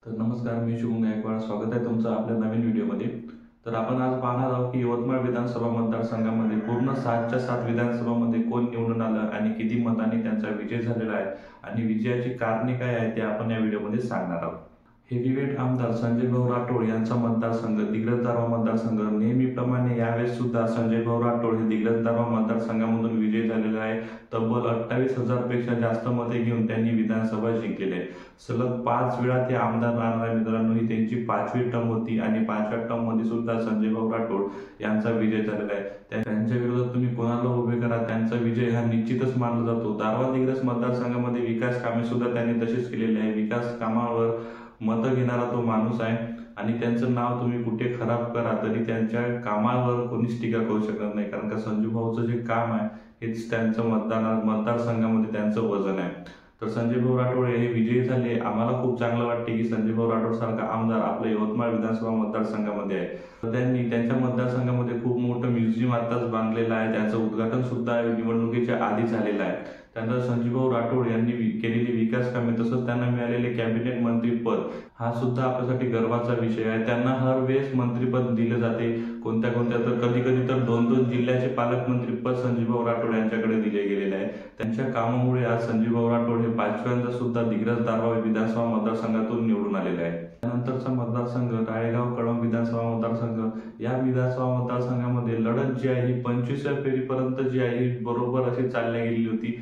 तर नमस्कार, मी शुभम गायकवाड. स्वागत आहे तुमचं आपल्या नवीन व्हिडिओमध्ये. तर आपण आज पाहणार आहोत की यवतमाळ विधानसभा मतदारसंघामध्ये पूर्ण 7च्या 7 विधानसभामध्ये कोण निवडून आलं आणि किती मतांनी त्यांचा विजय झालेला आहे आणि विजयाची कारणे काय आहे ते आपण या व्हिडिओमध्ये सांगणार आहोत. हेवीवेट आमदार संजय भाऊ राठोड यांचा मतदारसंघ दिग्रस दारव्हा मतदारसंघ. नेहमीप्रमाणे यावेळेस सुद्धा संजय भाऊ राठोड हे दिग्रस दारव्हा मतदारसंघामधून विजयी झालेला आहे. तब्बल 28,000 पेक्षा जास्त मते घेऊन त्यांनी विधानसभा जिंकलेली आहे. सलग 5 वेळा ते आमदार राहणार आहे मित्रांनो. ही त्यांची 5वी टर्म होती आणि 5व्या टर्म मध्ये सुद्धा संजय भाऊ राठोड यांचा विजय झालेला आहे. त्यांच्या विरोधात तुम्ही कोणाला उभे करा, त्यांचा विजय हा निश्चितच मानला जातो. दारव्हा दिग्रस मतदारसंघामध्ये विकास कामे सुद्धा त्यांनी तशीच केलेली आहे. विकास कामावर मतं घेणारा तो माणूस आहे आणि त्यांचं नाव तुम्ही कुठे खराब करा तरी त्यांच्या कामावर कोणीच टीका करू शकत नाही, कारण का संजू भाऊचं जे काम आहे हेच त्यांचं मतदारसंघामध्ये त्यांचं वजन आहे. तर संजय भाऊ राठोड हे विजयी झाले. आम्हाला खूप चांगलं वाटते की संजय भाऊ राठोड सारखा आमदार आपल्या यवतमाळ विधानसभा मतदारसंघामध्ये आहे. त्यांनी त्यांच्या मतदारसंघामध्ये खूप मोठं म्युझियम आताच बांधलेलं आहे. त्याचं उद्घाटन सुद्धा निवडणुकीच्या आधी झालेलं आहे. त्यानंतर संजय भाऊ राठोड यांनी केलेली विकास कामे तसंच त्यांना मिळालेले कॅबिनेट मंत्रीपद हा सुद्धा आपल्यासाठी गर्वाचा विषय आहे. त्यांना हर वेळेस मंत्रीपद दिले जाते. कोणत्या तर कधी तर 2-2 जिल्ह्याचे पालकमंत्रीपद संजय भाऊ राठोड यांच्याकडे दिले गेलेले आहे. त्यांच्या कामामुळे आज संजय भाऊ राठोड हे 5व्यांदा सुद्धा दिग्रस दारव्हा विधानसभा मतदारसंघातून निवडून आलेले आहे. त्यानंतरचा मतदारसंघ राळेगाव कळंब विधानसभा मतदारसंघ. या विधानसभा मतदारसंघामध्ये लढत जी आहे ही 25व्या फेरीपर्यंत जी आहे ही बरोबर अशी चालल्या गेलेली होती.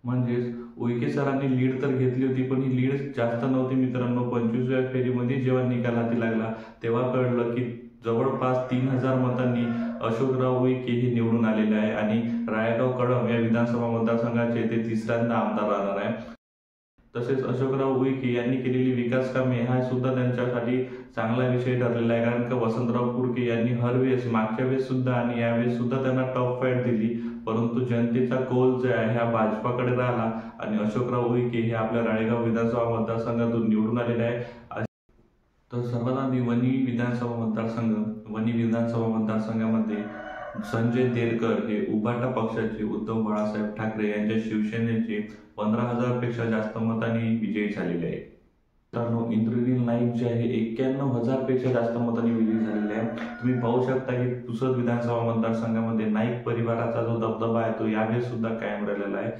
म्हणजेच उईके सरांनी लीड तर घेतली होती, पण ही लीड जास्त नव्हती मित्रांनो. 25व्या फेरीमध्ये जेव्हा निकाल हाती लागला तेव्हा कळलं की जवळपास 3,000 मतांनी अशोकराव उईके हे निवडून आलेले आहे आणि राळेगाव कळंब या विधानसभा मतदारसंघाचे ते तिसऱ्यांदा आमदार राहणार आहे. तसेच अशोकराव उईके यांनी केलेली विकास कामे हा सुद्धा त्यांच्यासाठी चांगला विषय ठरलेला आहे, कारण का वसंतराव कुडके यांनी हर वेळेस मागच्या वेळेस सुद्धा आणि यावेळेस सुद्धा त्यांना टॉप फाईट दिली, परंतु जनतेचा कौल जे आहे हा भाजपाकडे राहिला आणि अशोकराव उईके हे आपल्या राळेगाव विधानसभा मतदारसंघातून निवडून आलेले आहे. तर सर्वात आधी वणी विधानसभा मतदारसंघामध्ये संजय देरकर हे उभाटा पक्षाचे उद्धव बाळासाहेब ठाकरे यांच्या शिवसेनेचे 15,000 पेक्षा जास्त मतांनी विजयी झालेले आहे. मित्रांनो, इंद्रनील नाईक जे आहे 91,000 पेक्षा जास्त मतांनी विजयी झालेले आहे. तुम्ही पाहू शकता की पुसद विधानसभा मतदारसंघामध्ये नाईक परिवाराचा जो दबदबा आहे तो यावेळेस सुद्धा कायम राहिलेला आहे.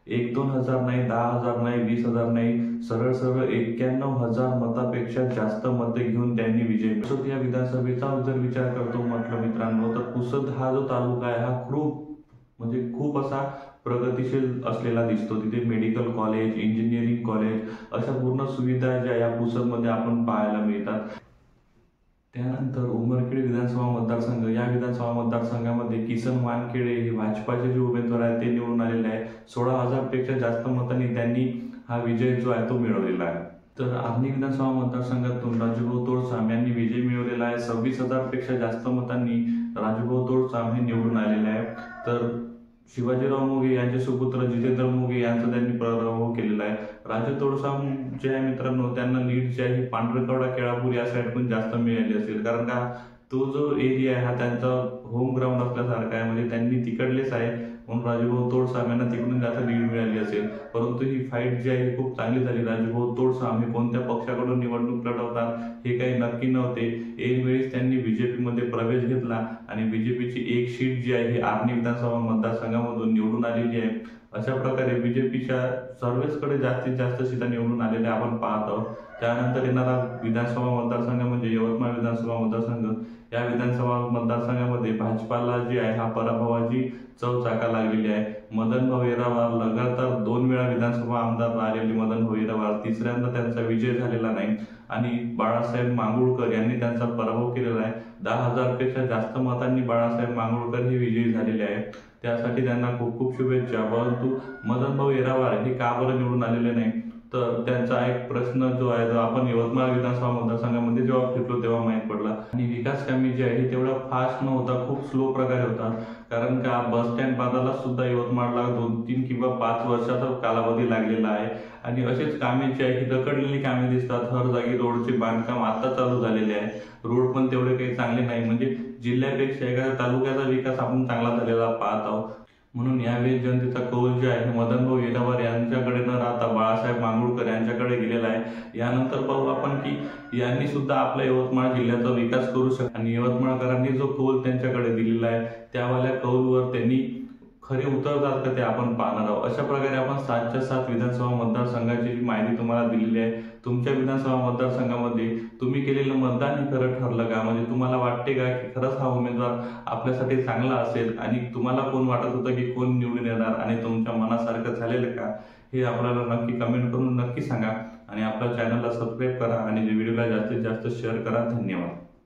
1-2 हजार नाही, 10,000 नाही, 20,000 नाही, सरळ 91,000 मतापेक्षा जास्त मते घेऊन त्यांनी विजय मिळवला. पुसद या विधानसभेचा जर विचार करतो म्हटलं मित्रांनो, तर पुसद हा जो तालुका आहे हा खूप असा प्रगतिशील असलेला दिसतो. तिथे मेडिकल कॉलेज, इंजिनिअरिंग कॉलेज अशा पूर्ण सुविधा ज्या या पुसदमध्ये आपण पाहायला मिळतात. त्यानंतर उमरखेड विधानसभा मतदारसंघ. या विधानसभा मतदारसंघामध्ये किसन वानखेडे हे भाजपाचे जे उमेदवार आहेत ते निवडून आलेले आहे. 16,000 पेक्षा जास्त मतांनी त्यांनी हा विजय जो आहे तो मिळवलेला आहे. तर आर्णी विधानसभा मतदारसंघातून राजूभाऊ तोडसाम यांनी विजय मिळवलेला आहे. 26,000 पेक्षा जास्त मतांनी राजूभाऊ तोडसाम हे निवडून आलेले आहे. तर शिवाजीराव मोघे यांचे सुपुत्र जितेंद्र मोघे यांचा त्यांनी पराभव केलेला आहे. राजू तोडसाम जे आहे मित्रांनो, त्यांना लीड जी आहे पांढरकवडा केळापूर या साईडकडून जास्त मिळाली असेल, कारण का तो जो एरिया आहे हा त्यांचा होम ग्राउंड असल्यासारखा आहे. म्हणजे त्यांनी तिकडलेच आहे म्हणून राजूभाऊ तोडसाम यांना तिकडून जास्त लीड मिळाली असेल. परंतु ही फाईट जी आहे खूप चांगली झाली. राजूभाऊ तोडसाम हे कोणत्या पक्षाकडून निवडणूक लढवतात हे काही नक्की नव्हते. एक वेळेस त्यांनी बीजेपीमध्ये प्रवेश घेतला आणि बीजेपीची एक सीट जी आहे ही आर्णी विधानसभा मतदारसंघामधून निवडून आलेली आहे. अशा प्रकारे बीजेपीच्या सर्वेचकडे जास्तीत जास्त सीटा निवडून आलेल्या आपण पाहत आहोत. त्यानंतर येणारा विधानसभा मतदारसंघ म्हणजे यवतमाळ विधानसभा मतदारसंघ. या विधानसभा मतदारसंघामध्ये भाजपाला जी आहे हा पराभवाची चव चाका लागलेली आहे. मदन भाऊ येरावार लगातार 2 वेळा विधानसभा आमदार राहिलेले मदन भाऊ येरावार, तिसऱ्यांदा त्यांचा विजय झालेला नाही आणि बाळासाहेब मांगुळकर यांनी त्यांचा पराभव केलेला आहे. 10,000 पेक्षा जास्त मतांनी बाळासाहेब मांगुळकर हे विजयी झालेले आहे. त्यासाठी त्यांना खूप खूप शुभेच्छा. परंतु मदन भाऊ येरावार हे का बरं निवडून आलेले नाही, तर त्यांचा एक प्रश्न जो आहे जो आपण यवतमाळ विधानसभा मतदारसंघामध्ये जेव्हा फिरलो तेव्हा माहीत पडला. आणि विकास कामे जी आहे तेवढा फास्ट न होता खूप स्लो प्रकारे होता, कारण का बस स्टँड बांधायला सुद्धा यवतमाळला 2-3 किंवा 5 वर्षाचा कालावधी लागलेला आहे. आणि असेच कामे जी आहे ही रखडलेली कामे दिसतात. हर जागी रोडचे बांधकाम आता चालू झालेले आहे. रोड पण तेवढे काही चांगले नाही, म्हणजे जिल्ह्यापेक्षा एखाद्या तालुक्याचा विकास आपण चांगला झालेला पाहत आहोत. म्हणून यावेळी जनतेचा कौल जे आहे मदन भाऊ येरावार यांच्याकडे न राहता बाळासाहेब मांगुळकर यांच्याकडे गेलेला आहे. यानंतर पाहू आपण की यांनी सुद्धा आपल्या यवतमाळ जिल्ह्याचा विकास करू शकतात आणि यवतमाळकरांनी जो कौल त्यांच्याकडे दिलेला आहे त्यावाल्या कौलवर त्यांनी खरे उतरतात का ते आपण पाहणार आहोत। अशा प्रकारे आपण 7च्या 7 विधानसभा मतदारसंघाची जी माहिती तुम्हाला दिलेली आहे। तुमच्या विधानसभा मतदारसंघामध्ये तुम्ही केलेलं मतदान हे खरं ठरलं का? म्हणजे तुम्हाला वाटते का की खरंच हा उमेदवार आपल्यासाठी चांगला असेल आणि तुम्हाला कोण वाटत होतं की कोण निवडून येणार आणि तुमच्या मनासारखं झालेलं का? हे आपल्याला नक्की कमेंट करून नक्की सांगा आणि आपल्या चॅनलला सबस्क्राईब करा आणि व्हिडिओला जास्तीत जास्त शेअर करा। धन्यवाद।